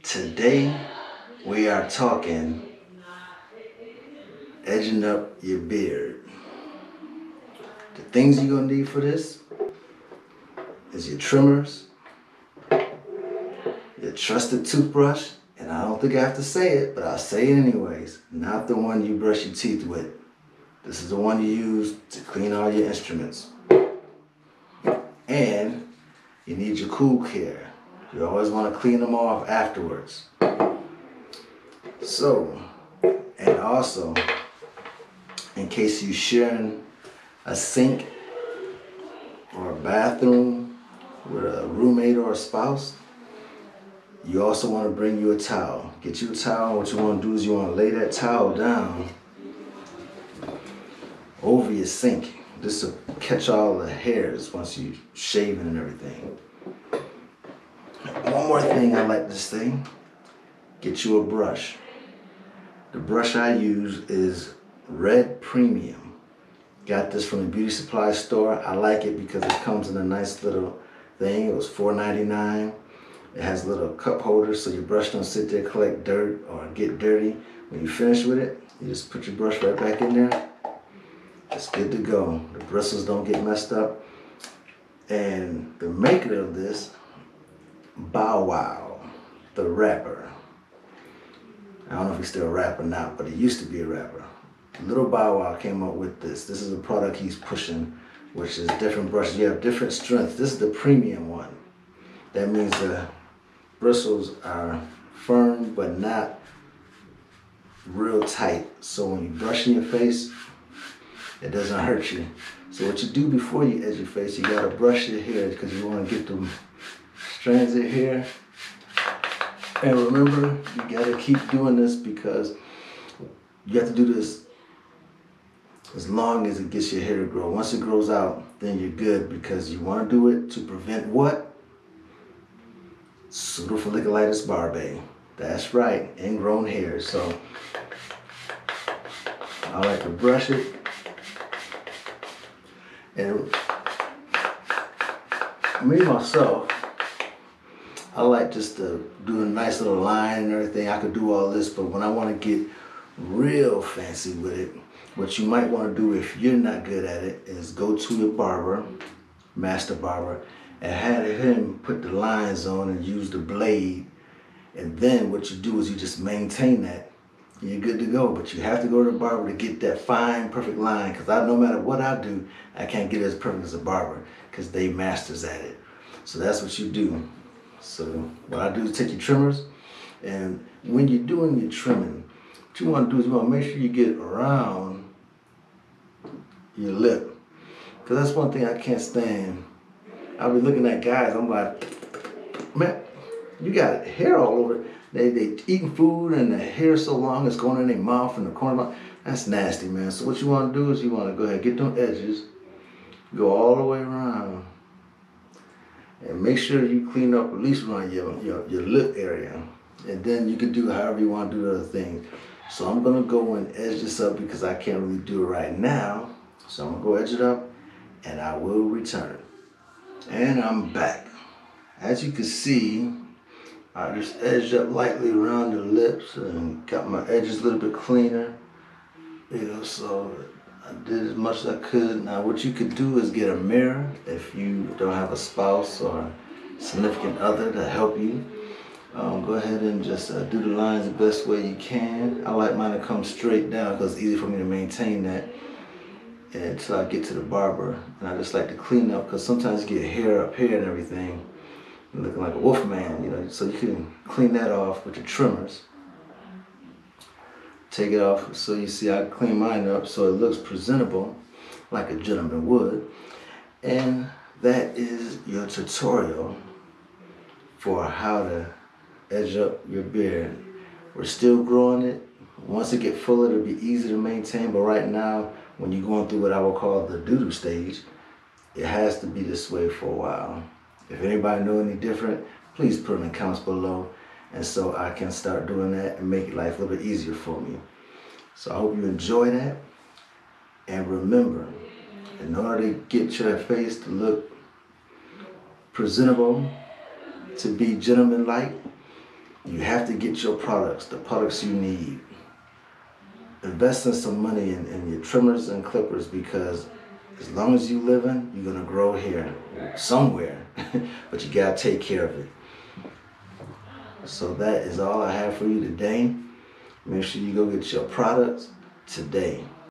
Today we are talking edging up your beard. The things you're gonna need for this is your trimmers, your trusted toothbrush, and I don't think I have to say it, but I'll say it anyways. Not the one you brush your teeth with. This is the one you use to clean all your instruments. And you need your cool care. You always want to clean them off afterwards. So, and also, in case you're sharing a sink or a bathroom with a roommate or a spouse, you also want to bring you a towel. Get you a towel. What you want to do is you want to lay that towel down over your sink. This will catch all the hairs once you shave and everything. One more thing I like to say, get you a brush. The brush I use is Red Premium. Got this from the beauty supply store. I like it because it comes in a nice little thing. It was $4.99. It has a little cup holder so your brush don't sit there, collect dirt or get dirty. When you finish with it, you just put your brush right back in there. It's good to go. The bristles don't get messed up. And the maker of this, Bow Wow, the rapper. I don't know if he's still a rapper now, but he used to be a rapper. Little Bow Wow came up with this. This is a product he's pushing, which is different brushes. You have different strengths. This is the premium one. That means the bristles are firm, but not real tight. So when you brush in your face, it doesn't hurt you. So what you do before you edge your face, you gotta brush your hair because you wanna get them strands of hair. And remember, you gotta keep doing this because you have to do this as long as it gets your hair to grow. Once it grows out, then you're good because you wanna do it to prevent what? Pseudofolliculitis barbae. That's right, ingrown hair. So I like to brush it. And me myself, I like just to do a nice little line and everything. I could do all this, but when I want to get real fancy with it, what you might want to do if you're not good at it is go to your barber, master barber, and have him put the lines on and use the blade. And then what you do is you just maintain that. You're good to go, but you have to go to the barber to get that fine, perfect line, because no matter what I do, I can't get it as perfect as a barber because they masters at it. So that's what you do. So what I do is take your trimmers, and when you're doing your trimming, what you want to do is you want to make sure you get around your lip, because that's one thing I can't stand. I'll be looking at guys, I'm like, man, you got hair all over it. They eating food and the hair so long it's going in their mouth and the corner of the mouth. That's nasty, man. So what you want to do is you want to go ahead, get them edges, go all the way around, and make sure you clean up at least around your lip area. And then you can do however you want to do the other things. So I'm going to go and edge this up because I can't really do it right now. So I'm going to go edge it up and I will return. And I'm back. As you can see, I just edged up lightly around the lips and got my edges a little bit cleaner. So I did as much as I could. Now what you could do is get a mirror if you don't have a spouse or significant other to help you. Go ahead and just do the lines the best way you can. I like mine to come straight down because it's easy for me to maintain that until I get to the barber. And I just like to clean up because sometimes you get hair up here and everything. Looking like a wolf man, so you can clean that off with your trimmers. Take it off so you see I clean mine up so it looks presentable like a gentleman would. And that is your tutorial for how to edge up your beard. We're still growing it. Once it gets fuller, it'll be easy to maintain, but right now when you're going through what I will call the doo-doo stage, it has to be this way for a while. If anybody know any different, please put them in comments below, and so I can start doing that and make life a little bit easier for me. So I hope you enjoy that. And remember, in order to get your face to look presentable, to be gentleman-like, You have to get your products, the products you need. Invest in some money in your trimmers and clippers, because as long as you living, you're gonna grow hair somewhere, but you gotta take care of it. So that is all I have for you today. Make sure you go get your products today.